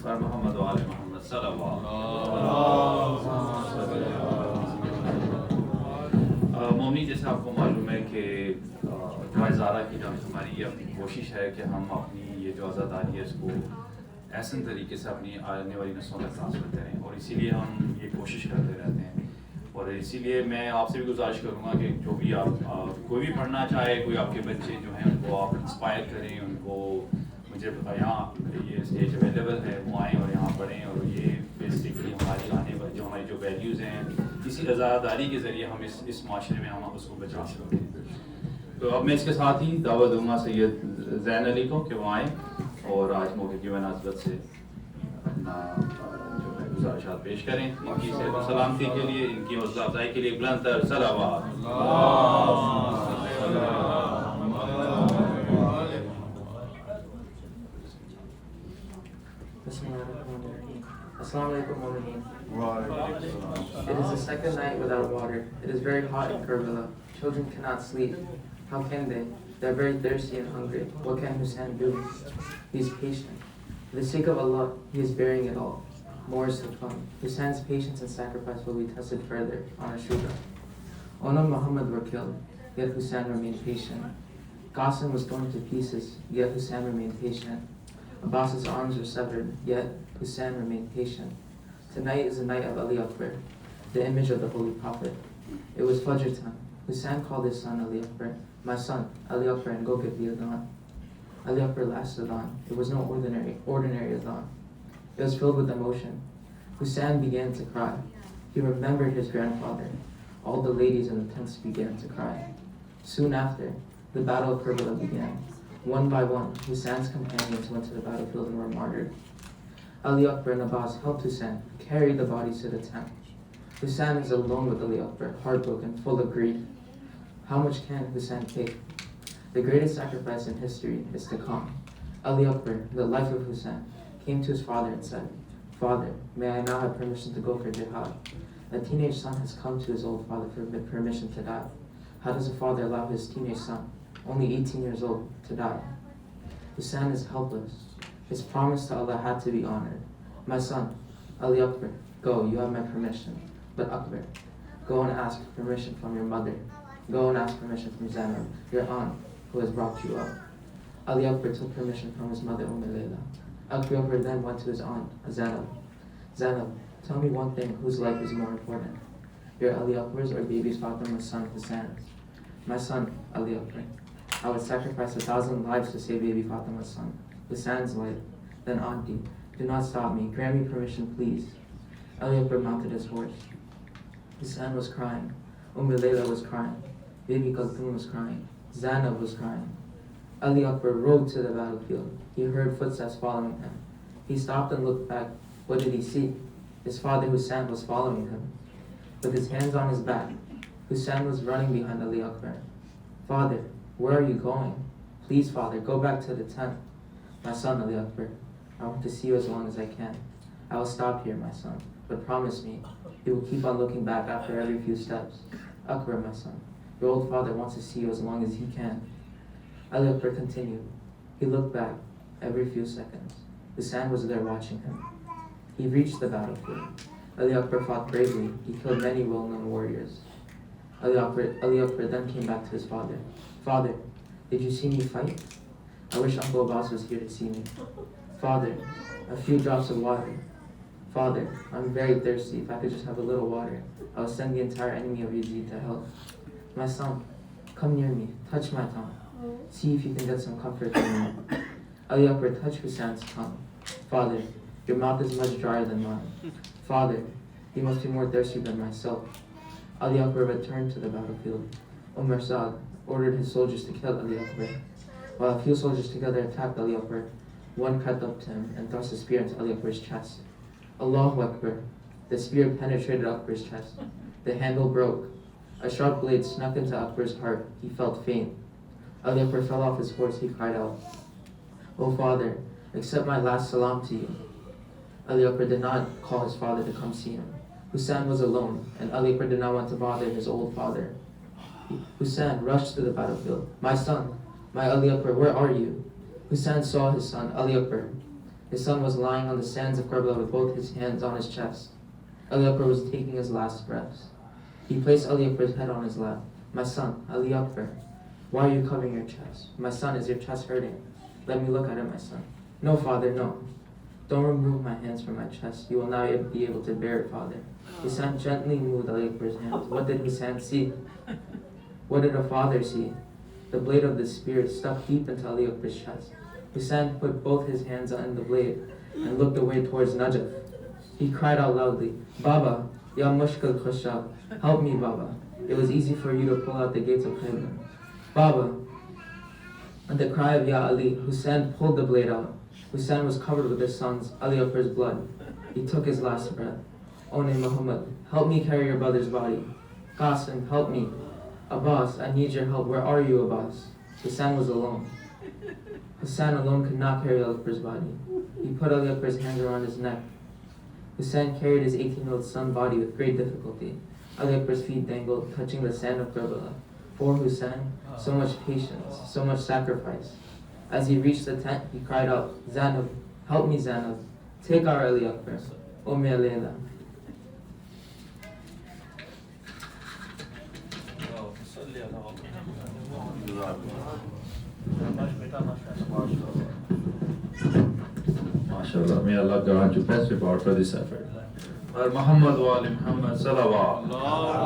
बर मोहम्मद व आले मोहम्मद सल्लल्लाहु। मोमी जैसे आपको मालूम है कि ज़ारा की जो हमारी ये अपनी कोशिश है कि हम अपनी ये जो आज़ादारी है इसको ऐसे तरीके से अपनी आने वाली नस्लों तक ट्रांसफर करें, और इसीलिए हम ये कोशिश करते रहते हैं। और इसीलिए मैं आपसे भी गुजारिश करूँगा कि जो भी आप कोई भी पढ़ना चाहे, कोई आपके बच्चे जो हैं उनको आप इंस्पायर करें, उनको मुझे यहाँ ये स्टेज अवेलेबल है, वो आएँ और यहाँ पढ़ें। और ये बेसिकली हमारी आने वाली जो हमारी जो वैल्यूज़ हैं, इसी आज़ादारी के ज़रिए हम इस माशरे में हम उसको बचा सकते हैं। तो अब मैं इसके साथ ही दावत दूँगा सैयद ज़ैन अली को कि वो आएँ और आज मौके की मुनासबत से अपना जो है गुज़ारिशात पेश करें। इनकी सेहत सलामती के लिए, इनकी हौसला अफजाई के लिए बुलंद तर सलावत। It is the second night without water. It is very hot in Karbala. Children cannot sleep. How can they? They are very thirsty and hungry. What can Hussein do? He is patient. For the sake of Allah, he is bearing it all. More is to come. Hussein's patience and sacrifice will be tested further on Ashura. Ona Muhammad were killed, yet Hussein remained patient. Qasim was torn to pieces, yet Hussein remained patient. Abbas's arms were severed, yet Hussein remained patient. Tonight is the night of Ali Akbar, the image of the Holy Prophet. It was Fajr time. Hussein called his son Ali Akbar, "My son, Ali Akbar, and go get the adhan." Ali Akbar lasted adhan. It was no ordinary adhan. It was filled with emotion. Hussein began to cry. He remembered his grandfather. All the ladies in the tents began to cry. Soon after, the battle of Karbala began. One by one, Hussein's companions went to the battlefield and were martyred. Ali Akbar and Abbas helped Hussein, carried the bodies to the tent. Hussein is alone with Ali Akbar, heartbroken, full of grief. How much can Hussein take? The greatest sacrifice in history is to come. Ali Akbar, the life of Hussein, came to his father and said, "Father, may I now have permission to go for jihad?" A teenage son has come to his old father for permission to die. How does a father allow his teenage son, only 18 years old, to die? Hussein is helpless. His promise to Allah had to be honored. "My son, Ali Akbar, go, you have my permission. But Akbar, go and ask permission from your mother. Go and ask permission from Zain, your aunt, who has brought you up." Ali Akbar took permission from his mother, Layla. Akbar then went to his aunt, Zainab. "Zainab, tell me one thing, whose life is more important? Your Ali Akbar's or baby Fatima's son Hussein's?" "My son, Ali Akbar. I would sacrifice 1,000 lives to save baby Fatima's son, Hussein's life." "Then auntie, do not stop me. Grant me permission, please." Ali Akbar mounted his horse. Hussein was crying. Layla was crying. Baby Kulthum was crying. Zainab was crying. Ali Akbar rode to the battlefield. He heard footsteps following him. He stopped and looked back. What did he see? His father Hussein was following him. With his hands on his back, Hussein was running behind Ali Akbar. "Father, where are you going?" "Please, father, go back to the tent." "My son, Ali Akbar, I want to see you as long as I can. I will stop here, my son, but promise me, you will keep on looking back after every few steps." "Akbar, my son, your old father wants to see you as long as he can." Ali Akbar continued. He looked back every few seconds. Hussein was there watching him. He reached the battlefield. Ali Akbar fought bravely. He killed many well-known warriors. Ali Akbar then came back to his father. "Father, did you see me fight? I wish Uncle Abbas was here to see me." "Father, a few drops of water." "Father, I'm very thirsty. If I could just have a little water, I will send the entire enemy of Yazid to help." "My son, come near me. Touch my tongue. See if you can get some comfort from me." Ali Akbar touched Hussein's tongue. "Father, your mouth is much drier than mine." "Father, you must be more thirsty than myself." Ali Akbar returned to the battlefield. Saad ordered his soldiers to kill Ali Akbar. While a few soldiers together attacked Ali Akbar, one crept up to him and thrust a spear into Ali Akbar's chest. Allahu Akbar! The spear penetrated Akbar's chest. The handle broke. A sharp blade snuck into Akbar's heart. He felt faint. Ali Akbar fell off his horse. He cried out, "O father, accept my last salam to you." Ali Akbar did not call his father to come see him. Hussein was alone, and Ali Akbar did not want to bother his old father. Hussein rushed to the battlefield. "My son, my Ali Akbar, where are you?" Hussein saw his son, Ali Akbar. His son was lying on the sands of Karbala with both his hands on his chest. Ali Akbar was taking his last breaths. He placed Ali Akbar's head on his lap. My son, Ali Akbar, why are you covering your chest? My son, is your chest hurting? Let me look at it, my son. No, father, no. Don't remove my hands from my chest. You will not be able to bear it, father. Hussein gently moved Ali Akbar's hands. What did Hussein see? What did a father see? The blade of the spear stuck deep into Ali Akbar's chest. Hussein put both his hands on the blade and looked away towards Najaf. He cried out loudly, Baba, Ya Mushkil Khushab, help me, Baba. It was easy for you to pull out the gates of Khaybar. Baba, at the cry of Ya Ali, Hussein pulled the blade out. Hussein was covered with his son's, Ali Akbar's blood. He took his last breath. O Muhammad, help me carry your brother's body. Qasim, help me. Abbas, I need your help. Where are you, Abbas? Hussein was alone. Hussein alone could not carry Ali Akbar's body. He put Ali Akbar's hands around his neck. Hussein carried his 18-year-old son's body with great difficulty. Ali Akbar's feet dangled, touching the sand of Karbala. For Hussein, so much patience, so much sacrifice. As he reached the tent, he cried out, Zainab, help me, Zainab. Take our Ali Akbar. Ummi Layla. MashaAllah, may Allah grant you best reward for this effort. Muhammad wa ali Muhammad salawat.